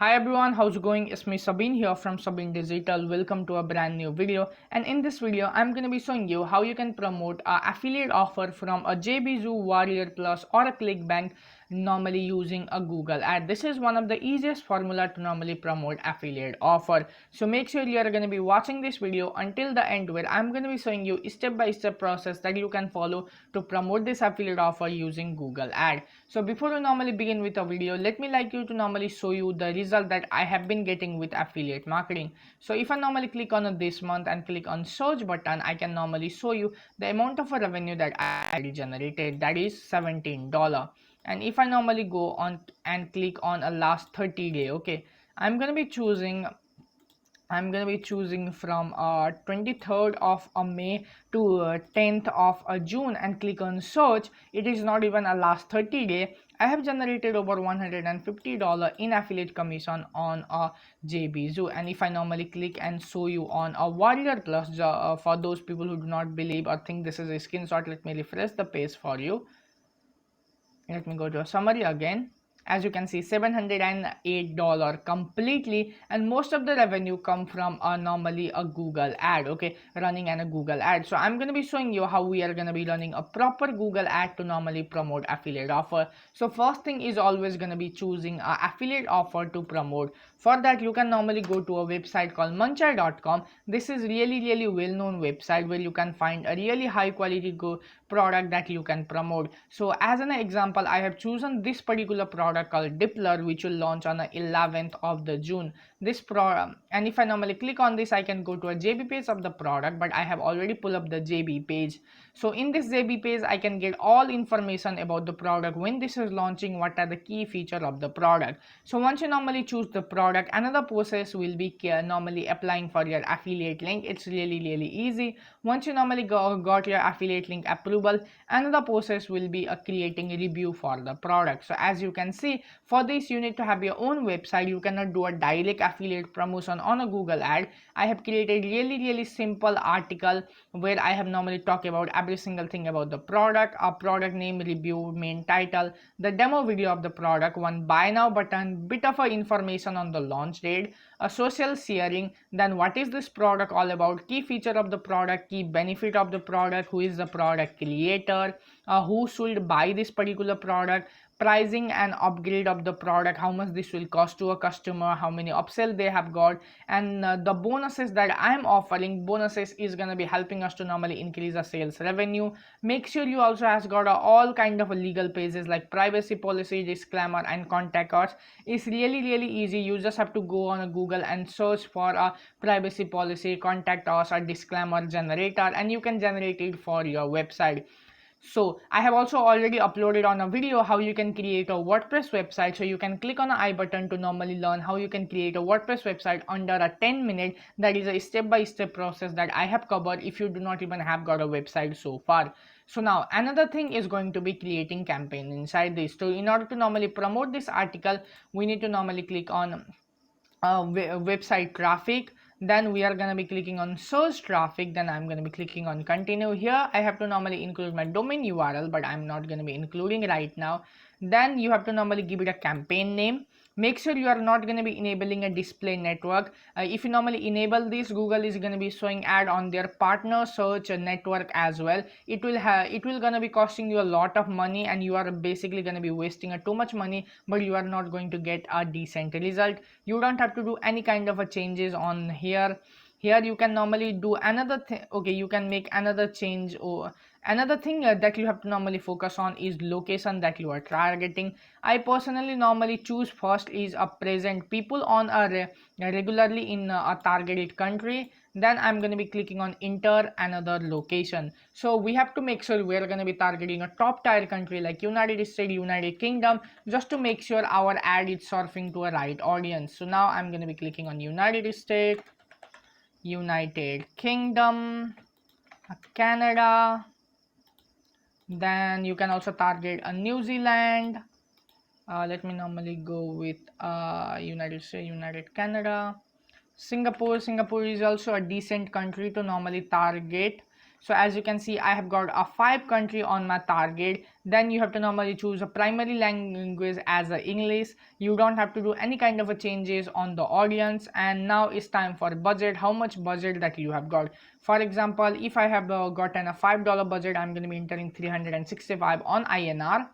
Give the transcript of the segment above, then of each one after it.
Hi everyone, how's it going? It's me Sabine here from Sabine Digital. Welcome to a brand new video. And in this video, I'm going to be showing you how you can promote a affiliate offer from a JBZoo, Warrior Plus or a ClickBank normally using a Google ad. This is one of the easiest formula to normally promote affiliate offer. So make sure you are going to be watching this video until the end where I'm going to be showing you step-by-step process that you can follow to promote this affiliate offer using Google ad. So before we normally begin with a video, let me like you to normally show you the result that I have been getting with affiliate marketing. So if I normally click on this month and click on search button, I can normally show you the amount of a revenue that I already generated, that is $17. And if I normally go on and click on a last 30 day, okay, I'm gonna be choosing from 23rd of May to 10th of June and click on search. It is not even a last 30 day. I have generated over $150 in affiliate commission on a JBZoo. And if I normally click and show you on a Warrior Plus, for those people who do not believe or think this is a screenshot, let me refresh the page for you. Let me go to a summary again. As you can see, $708 completely, and most of the revenue come from normally a Google ad, okay, running a Google ad. So I'm going to be showing you how we are going to be running a proper Google ad to normally promote affiliate offer. So first thing is always going to be choosing a affiliate offer to promote. For that, you can normally go to a website called muncher.com. This is really well known website where you can find a really high quality product that you can promote. So as an example, I have chosen this particular product called Dippler, which will launch on the 11th of the June. This product, and if I normally click on this, I can go to a JB page of the product, but I have already pulled up the JB page. So in this JB page, I can get all information about the product, when this is launching, what are the key features of the product. So once you normally choose the product, another process will be normally applying for your affiliate link. It's really easy. Once you normally got your affiliate link approval, another process will be creating a review for the product. So as you can see, for this you need to have your own website. You cannot do a direct affiliate promotion on a Google ad. I have created really simple article where I have normally talked about every single thing about the product, a product name, review, main title, the demo video of the product, one buy now button, bit of information on the launch date, a social sharing, then what is this product all about, key feature of the product, key benefit of the product, who is the product creator, who should buy this particular product, pricing and upgrade of the product, how much this will cost to a customer, how many upsell they have got, and the bonuses that I am offering. Bonuses is going to be helping us to normally increase the sales revenue. Make sure you also has got all kind of legal pages like privacy policy, disclaimer, and contact us. It's really easy. You just have to go on a Google and search for a privacy policy, contact us, or disclaimer generator, and you can generate it for your website. So I have also already uploaded on a video how you can create a WordPress website. So you can click on the I button to normally learn how you can create a WordPress website under a 10 minute. That is a step-by-step process that I have covered if you do not even have got a website so far. So now another thing is going to be creating campaign inside this. So in order to normally promote this article, we need to normally click on website traffic. Then we are going to be clicking on search traffic. Then I'm going to be clicking on continue. Here I have to normally include my domain URL, but I'm not going to be including right now. Then you have to normally give it a campaign name. Make sure you are not going to be enabling a display network. If you normally enable this, Google is going to be showing ad on their partner search network as well. It will going to be costing you a lot of money, and you are basically going to be wasting too much money, but you are not going to get a decent result. You don't have to do any kind of a changes on here. You can normally do another thing. Okay, you can make another change, or another thing that you have to normally focus on is location that you are targeting. I personally normally choose first is a present people on a regularly in a targeted country. Then I'm going to be clicking on enter another location. So we have to make sure we're going to be targeting a top tier country like United States, United Kingdom, just to make sure our ad is surfing to a right audience. So now I'm going to be clicking on United States, United Kingdom, Canada. Then you can also target a New Zealand. Let me normally go with United States, United Canada. Singapore is also a decent country to normally target. So as you can see, I have got a 5 country on my target. Then you have to normally choose a primary language as a English. You don't have to do any kind of a changes on the audience. And now it's time for budget, how much budget that you have got. For example, if I have gotten a $5 budget, I'm going to be entering 365 on INR.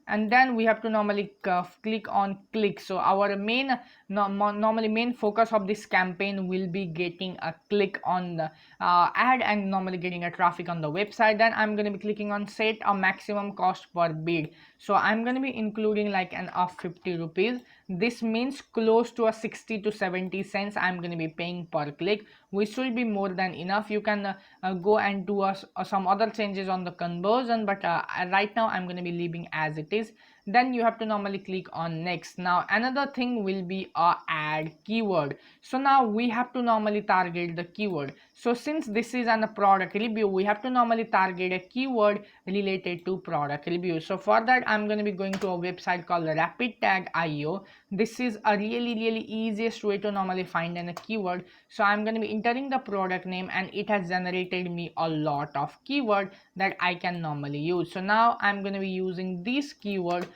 And then we have to normally click on click. So our main normally main focus of this campaign will be getting a click on the ad and normally getting a traffic on the website. Then I'm going to be clicking on set a maximum cost per bid. So I'm going to be including like an of 50 rupees. This means close to a 60 to 70 cents I'm going to be paying per click, which should be more than enough. You can go and do some other changes on the conversion, but right now I'm going to be leaving as it is. Then you have to normally click on next. Now another thing will be a ad keyword. So now we have to normally target the keyword. So since this is a product review, we have to normally target a keyword related to product review. So for that, I'm going to be going to a website called RapidTag.io. This is a really easiest way to normally find a keyword. So I'm going to be entering the product name, and it has generated me a lot of keyword that I can normally use. So now I'm going to be using this keyword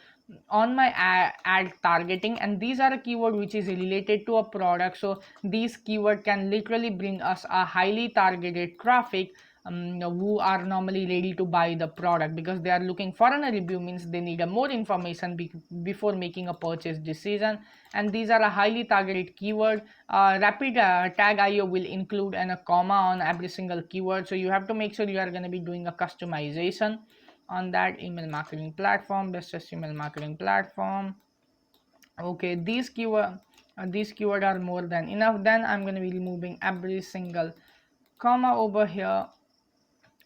on my ad targeting, and these are a keyword which is related to a product. So these keyword can literally bring us a highly targeted traffic who are normally ready to buy the product, because they are looking for a review, means they need a more information before making a purchase decision. And these are a highly targeted keyword. Rapid Tag IO will include a comma on every single keyword, so you have to make sure you are going to be doing a customization on that. Email marketing platform, bestest email marketing platform. Okay, these keyword are more than enough. Then I'm going to be removing every single comma over here.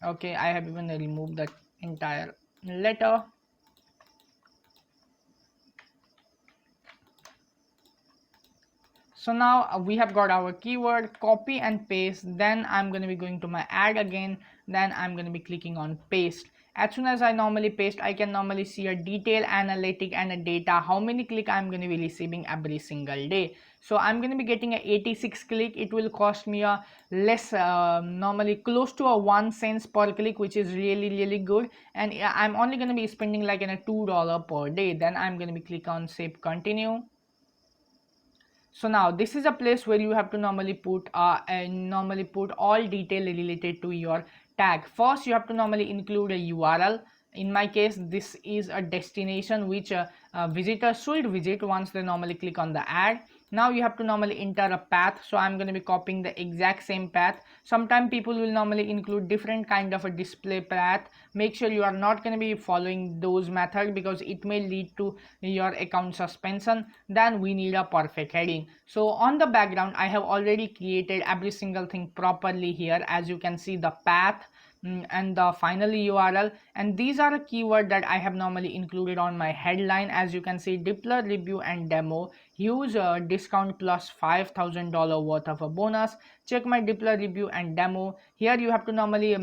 Okay, I have even removed that entire letter. So now we have got our keyword, copy and paste. Then I'm going to be going to my ad again. Then I'm going to be clicking on paste. As soon as I normally paste, I can normally see a detail analytic and a data, how many click I'm going to be receiving every single day. So I'm going to be getting a 86 click. It will cost me a less, normally close to a 1 cents per click, which is really good. And I'm only going to be spending like in a $2 per day. Then I'm going to be click on save, continue. So now this is a place where you have to normally put all detail related to your tag. First, you have to normally include a URL. In my case, this is a destination which visitors should visit once they normally click on the ad. Now you have to normally enter a path. So I'm going to be copying the exact same path. Sometimes people will normally include different kind of a display path. Make sure you are not going to be following those methods, because it may lead to your account suspension. Then we need a perfect heading. So on the background, I have already created every single thing properly here. As you can see, the path and the finally URL, and these are a keyword that I have normally included on my headline. As you can see, Dipler review and demo, huge discount plus $5,000 worth of a bonus. Check my Dipler review and demo. Here you have to normally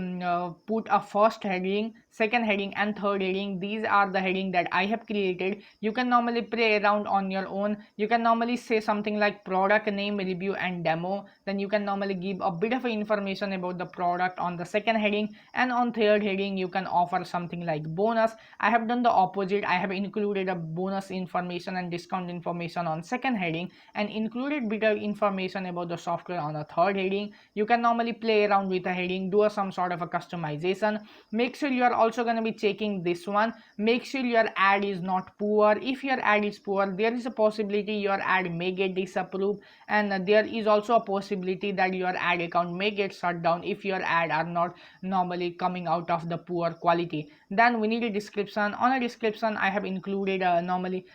put a first heading, second heading and third heading. These are the heading that I have created. You can normally play around on your own. You can normally say something like product name, review and demo. Then you can normally give a bit of information about the product on the second heading, and on third heading you can offer something like bonus. I have done the opposite. I have included a bonus information and discount information on second heading, and included bit of information about the software on a third heading. You can normally play around with a heading, do some sort of a customization. Make sure you are also going to be checking this one. Make sure your ad is not poor. If your ad is poor, there is a possibility your ad may get disapproved, and there is also a possibility that your ad account may get shut down if your ad are not normally coming out of the poor quality. Then we need a description. On a description, I have included normally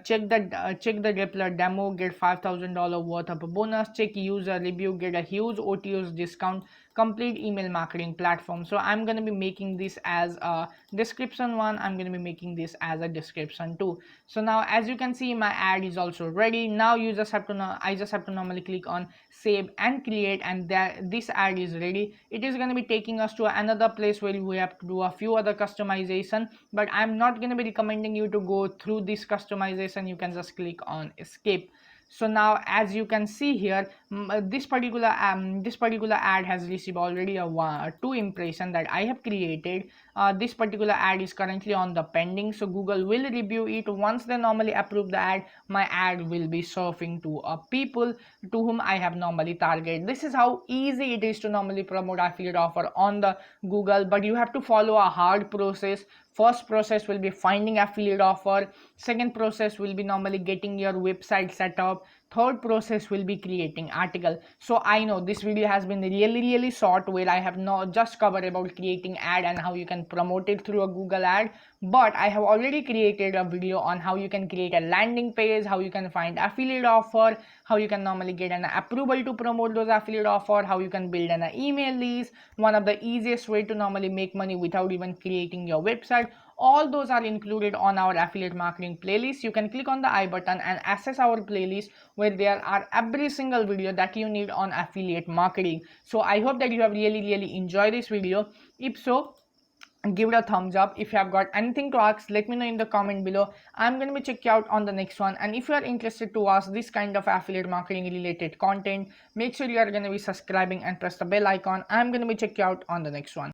check the Dipler demo, get $5,000 worth of a bonus. Check user review, get a huge OTOs discount. Complete email marketing platform. So I'm going to be making this as a description one. I'm going to be making this as a description two. So now as you can see, my ad is also ready. Now you just have to I just have to normally click on save and create, and this ad is ready. It is going to be taking us to another place where we have to do a few other customization, but I'm not going to be recommending you to go through this customization. You can just click on escape. So now as you can see here, this particular ad has received already two impression that I have created. This particular ad is currently on the pending, so Google will review it. Once they normally approve the ad, my ad will be surfing to people to whom I have normally targeted. This is how easy it is to normally promote affiliate offer on the Google, but you have to follow a hard process. First process will be finding affiliate offer. Second process will be normally getting your website set up. Third process will be creating article. So I know this video has been really short, where I have not just covered about creating ad and how you can promote it through a Google ad, but I have already created a video on how you can create a landing page, how you can find affiliate offer, how you can normally get an approval to promote those affiliate offer, how you can build an email list, one of the easiest way to normally make money without even creating your website. All those are included on our affiliate marketing playlist. You can click on the I button and access our playlist, where there are every single video that you need on affiliate marketing. So I hope that you have really enjoyed this video. If so, give it a thumbs up. If you have got anything to ask, let me know in the comment below. I'm going to be check you out on the next one. And if you are interested to watch this kind of affiliate marketing related content, make sure you are going to be subscribing and press the bell icon. I'm going to be check you out on the next one.